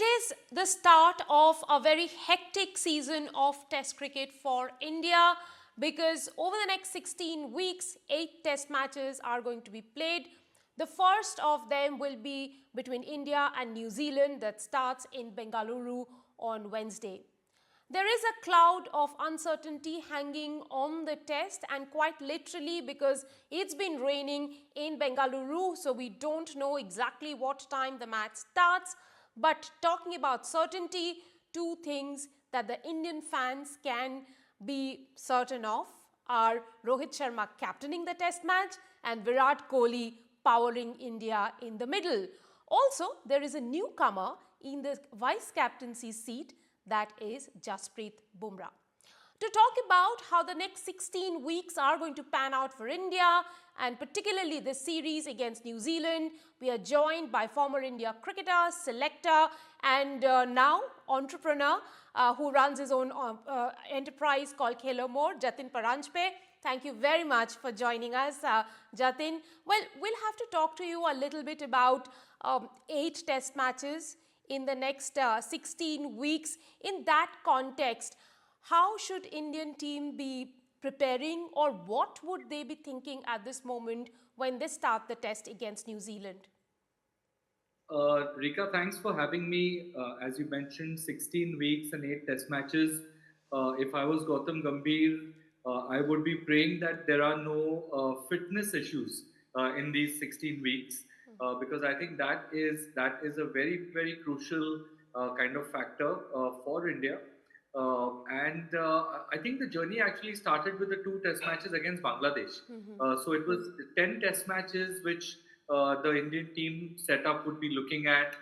It is the start of a very hectic season of Test cricket for India because over the next 16 weeks, 8 Test matches are going to be played. The first of them will be between India and New Zealand that starts in Bengaluru on Wednesday. There is a cloud of uncertainty hanging on the test, and quite literally because it's been raining in Bengaluru, so we don't know exactly what time the match starts. But talking about certainty, two things that the Indian fans can be certain of are Rohit Sharma captaining the test match and Virat Kohli powering India in the middle. Also, there is a newcomer in the vice captaincy seat, that is Jasprit Bumrah. To talk about how the next 16 weeks are going to pan out for India and particularly the series against New Zealand, we are joined by former India cricketer, selector and now entrepreneur who runs his own enterprise called Khelo Mohd, Jatin Paranjpe. Thank you very much for joining us, Jatin. Well, we'll have to talk to you a little bit about 8 test matches in the next 16 weeks. In that context, how should Indian team be preparing, or what would they be thinking at this moment when they start the test against New Zealand? Rika, thanks for having me. As you mentioned, 16 weeks and 8 test matches. If I was Gautam Gambhir, I would be praying that there are no fitness issues in these 16 weeks, because I think that is a very crucial kind of factor for India. And I think the journey actually started with the 2 test matches against Bangladesh. So it was 10 test matches which the Indian team setup would be looking at,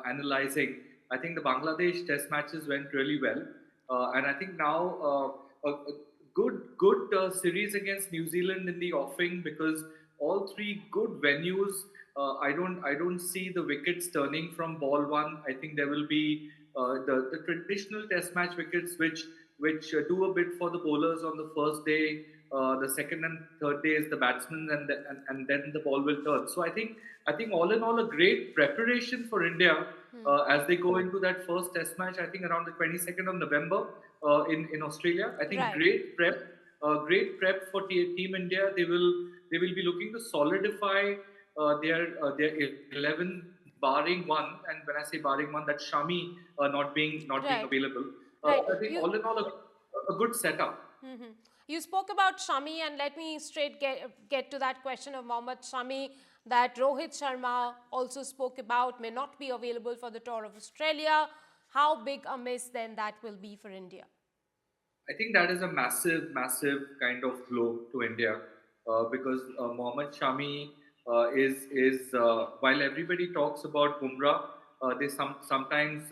analyzing. I think the Bangladesh test matches went really well. And I think now a good series against New Zealand in the offing, because all 3 good venues. I don't see the wickets turning from ball one. I think there will be the traditional Test match wickets, which do a bit for the bowlers on the first day. The second and third day is the batsmen, and then the ball will turn. So I think all in all a great preparation for India as they go into that first Test match. I think around the 22nd of November in Australia. I think Right. great prep for Team India. They will be looking to solidify their 11, barring one. And when I say barring one, that's Shami not being Right. available. Right. I think all in all a good setup. You spoke about Shami, and let me straight get to that question of Mohammad Shami that Rohit Sharma also spoke about may not be available for the tour of Australia. How big a miss then that will be for India? I think that is a massive kind of blow to India, because Mohammad Shami is while everybody talks about Bumrah, they sometimes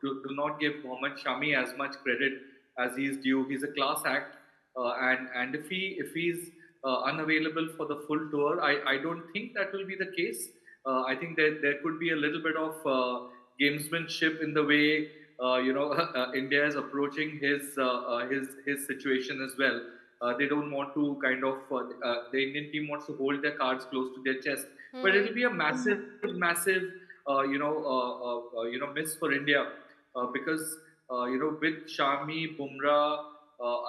do not give Mohammad Shami as much credit as he is due. He's a class act, and if he's unavailable for the full tour, I don't think that will be the case. I think that there could be a little bit of gamesmanship in the way India is approaching his situation as well. They don't want to kind of the Indian team wants to hold their cards close to their chest, but it will be a massive miss for India, because with Shami, Bumrah,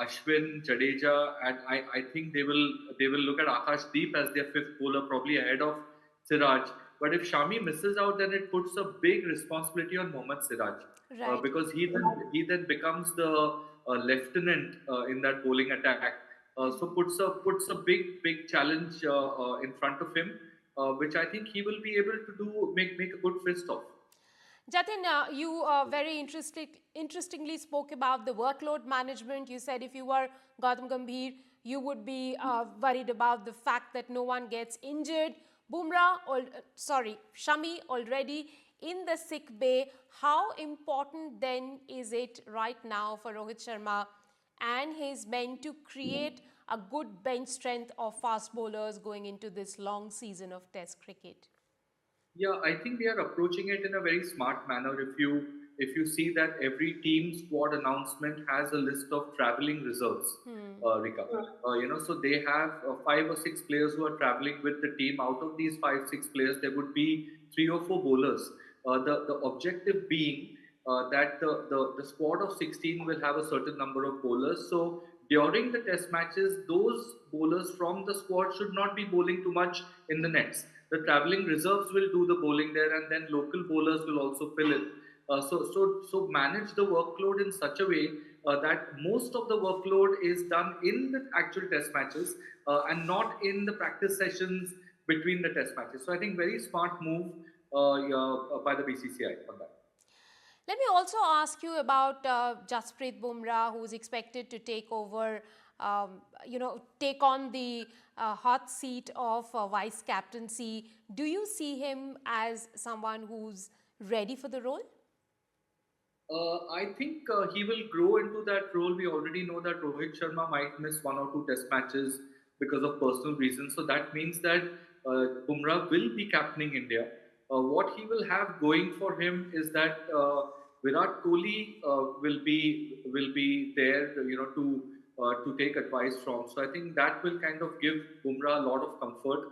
Ashwin, Jadeja, and I think they will look at Akash Deep as their fifth bowler, probably ahead of Siraj. But if Shami misses out, then it puts a big responsibility on Mohammad Siraj, Right. because he then becomes the lieutenant in that bowling attack. So puts a big challenge in front of him, which I think he will be able to do make a good fist of. Jatin, you very interestingly spoke about the workload management. You said if you were Gautam Gambhir, you would be worried about the fact that no one gets injured. Shami already in the sick bay. How important then is it right now for Rohit Sharma and his men to create a good bench strength of fast bowlers going into this long season of Test cricket? Yeah, I think they are approaching it in a very smart manner. If you see that every team squad announcement has a list of traveling reserves, Rika. So they have 5 or 6 players who are traveling with the team. Out of these 5 6 players, there would be three or four bowlers. The objective being that the squad of 16 will have a certain number of bowlers. So during the test matches, those bowlers from the squad should not be bowling too much in the nets. The travelling reserves will do the bowling there, and then local bowlers will also fill in. So manage the workload in such a way that most of the workload is done in the actual test matches and not in the practice sessions between the test matches. So I think very smart move yeah, by the BCCI on that. Let me also ask you about Jasprit Bumrah, who is expected to take over, take on the hot seat of vice captaincy. Do you see him as someone who's ready for the role? I think he will grow into that role. We already know that Rohit Sharma might miss one or two test matches because of personal reasons. So that means that Bumrah will be captaining India. What he will have going for him is that Virat Kohli will be there, to take advice from. So I think that will kind of give Bumrah a lot of comfort.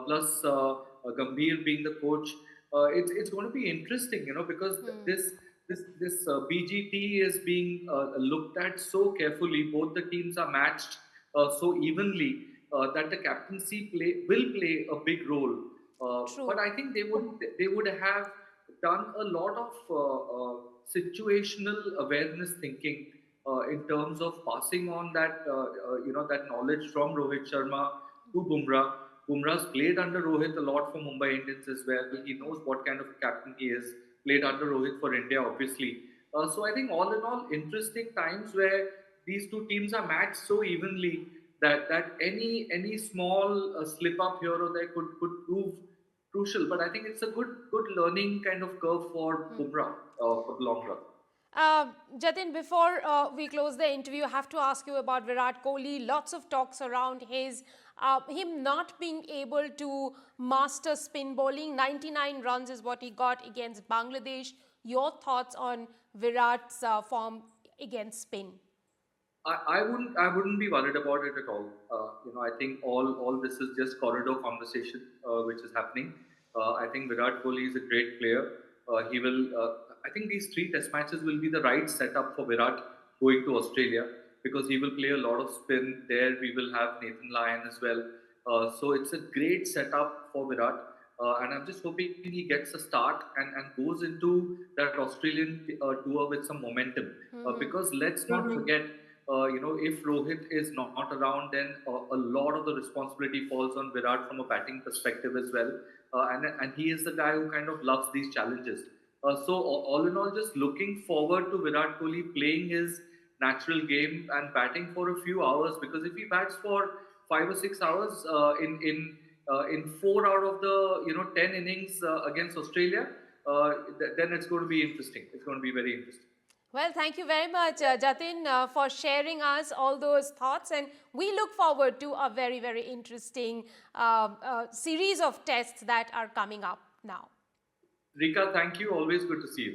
Plus, Gambhir being the coach, it's going to be interesting, because this BGT is being looked at so carefully. Both the teams are matched so evenly that the captaincy will play a big role. But True. I think they would have done a lot of situational awareness thinking in terms of passing on that knowledge from Rohit Sharma to Bumrah. Bumrah's played under Rohit a lot for Mumbai Indians as well. He knows what kind of a captain he is. Played under Rohit for India, obviously. So I think all in all, interesting times where these two teams are matched so evenly that any small slip up here or there could prove crucial. But I think it's a good learning kind of curve for Bumrah for the long run. Jatin, before we close the interview, I have to ask you about Virat Kohli. Lots of talks around him not being able to master spin bowling. 99 runs is what he got against Bangladesh. Your thoughts on Virat's form against spin? I wouldn't be worried about it at all. I think all this is just corridor conversation which is happening. I think Virat Kohli is a great player. He will. I think these three test matches will be the right setup for Virat going to Australia because he will play a lot of spin there. We will have Nathan Lyon as well. So it's a great setup for Virat. And I'm just hoping he gets a start and goes into that Australian tour with some momentum. Because let's not forget, if Rohit is not around, then a lot of the responsibility falls on Virat from a batting perspective as well. And he is the guy who kind of loves these challenges. So all in all, just looking forward to Virat Kohli playing his natural game and batting for a few hours. Because if he bats for 5 or 6 hours in 4 out of the 10 innings against Australia, then it's going to be interesting. It's going to be very interesting. Well, thank you very much, Jatin, for sharing us all those thoughts. And we look forward to a very, very interesting series of tests that are coming up now. Rika, thank you. Always good to see you.